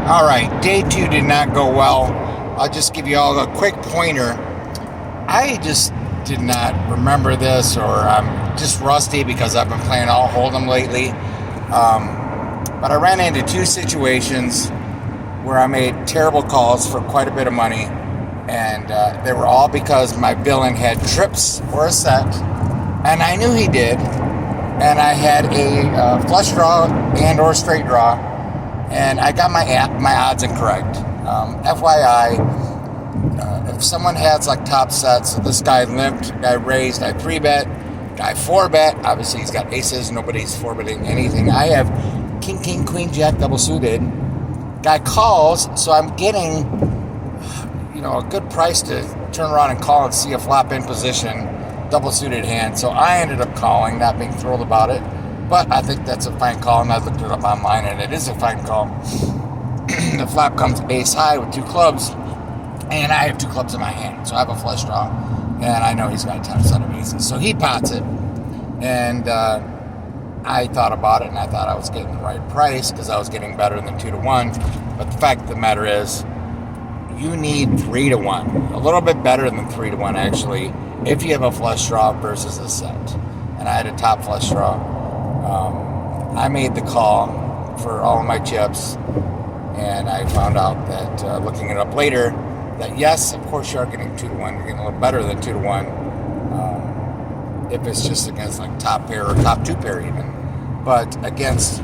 All right, day two did not go well. I'll just give you all a quick pointer. I just did not remember this, or I'm just rusty because I've been playing all Hold'em lately. But I ran into two situations where I made terrible calls for quite a bit of money, and they were all because my villain had trips or a set, and I knew he did, and I had a flush draw and or straight draw, and I got my odds incorrect. FYI, if someone has like top sets, so this guy limped, guy raised, I 3-bet, guy 4-bet, obviously he's got aces, nobody's 4-betting anything. I have king, king, queen, jack, double suited. Guy calls, so I'm getting, a good price to turn around and call and see a flop in position, double suited hand. So I ended up calling, not being thrilled about it. But I think that's a fine call, and I looked it up online, and it is a fine call. The flop comes ace high with two clubs, and I have two clubs in my hand, so I have a flush draw, and I know he's got a ton of set of aces. So he pots it, and I thought about it, and I thought I was getting the right price because I was getting better than 2-1. But the fact of the matter is, you need 3-1, a little bit better than 3-1 actually, if you have a flush draw versus a set. And I had a top flush draw. I made the call for all of my chips, and I found out that looking it up later, that yes, of course you are getting 2-1. You're getting a little better than 2-1 if it's just against like top pair or top two pair even. But against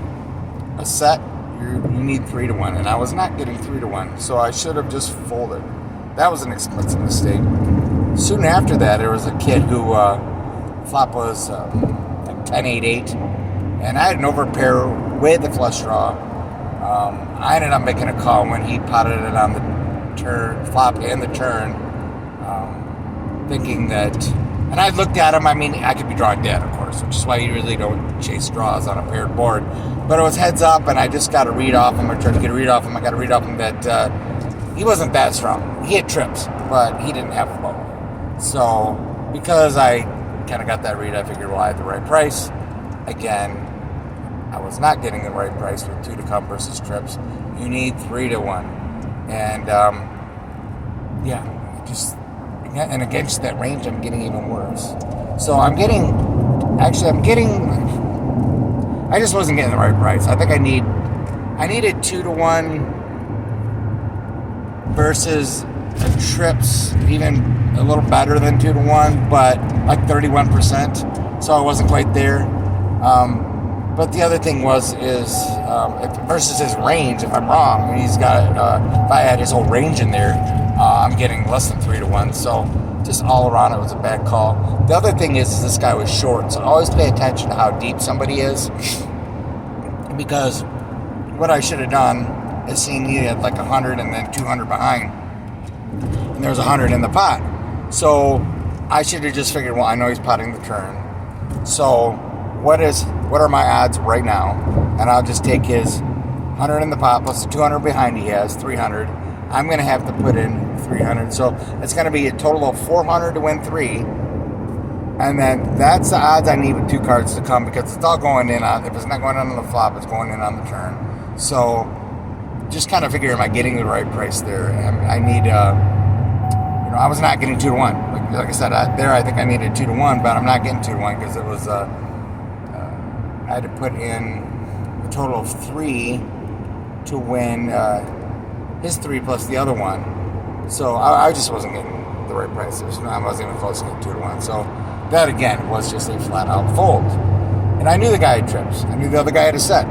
a set, you need 3-1, and I was not getting 3-1, so I should have just folded. That was an expensive mistake. Soon after that, there was a kid who flop was like 10-8-8, and I had an overpair with the flush draw. I ended up making a call when he potted it on the turn, flop and the turn, thinking that, and I looked at him, I could be drawing dead, of course, which is why you really don't chase draws on a paired board. But it was heads up, and I just got a read off him, or tried to get a read off him. I got a read off him that he wasn't that strong. He had trips, but he didn't have a bow. So, because I kind of got that read, I figured, well, I had the right price. Again, I was not getting the right price with 2 to come versus trips. You need 3-1. And, and against that range, I'm getting even worse. So I just wasn't getting the right price. I think I needed 2-1 versus a trips, even a little better than 2-1, but like 31%. So I wasn't quite there. But the other thing is versus his range, if I'm wrong, he's got, if I had his whole range in there, I'm getting less than 3-1. So just all around, it was a bad call. The other thing is this guy was short, so always pay attention to how deep somebody is, because what I should have done is seen he had like 100 and then 200 behind, and there's 100 in the pot. So I should have just figured, well, I know he's potting the turn, so what are my odds right now? And I'll just take his 100 in the pot plus the 200 behind he has, 300. I'm going to have to put in 300. So it's going to be a total of 400 to win 3. And then that's the odds I need with 2 cards to come, because it's all going in on, if it's not going on the flop, it's going in on the turn. So just kind of figure, am I getting the right price there? And I need, I was not getting 2-1. Like I said, I think I needed 2-1, but I'm not getting 2-1 because it was, I had to put in a total of 3 to win his 3 plus the other one. So I just wasn't getting the right price. I wasn't even close to getting 2-1. So that, again, was just a flat-out fold. And I knew the guy had trips. I knew the other guy had a set.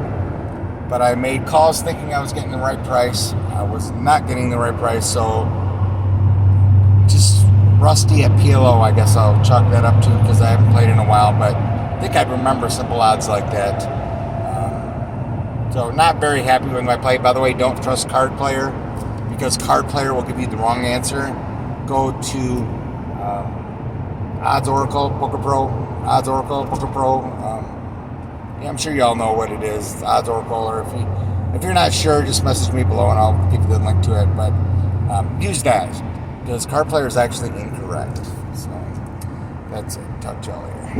But I made calls thinking I was getting the right price. I was not getting the right price, so just rusty at PLO, I guess I'll chalk that up to, because I haven't played in a while, but I think I'd remember simple odds like that. So not very happy with my play. By the way, don't trust Card Player, because Card Player will give you the wrong answer. Go to Odds Oracle, Poker Pro, Odds Oracle, Poker Pro. I'm sure you all know what it is, Odds Oracle, or if you're not sure, just message me below and I'll give you the link to it. But use that, because Card Player is actually incorrect. So that's it. Talk to y'all later.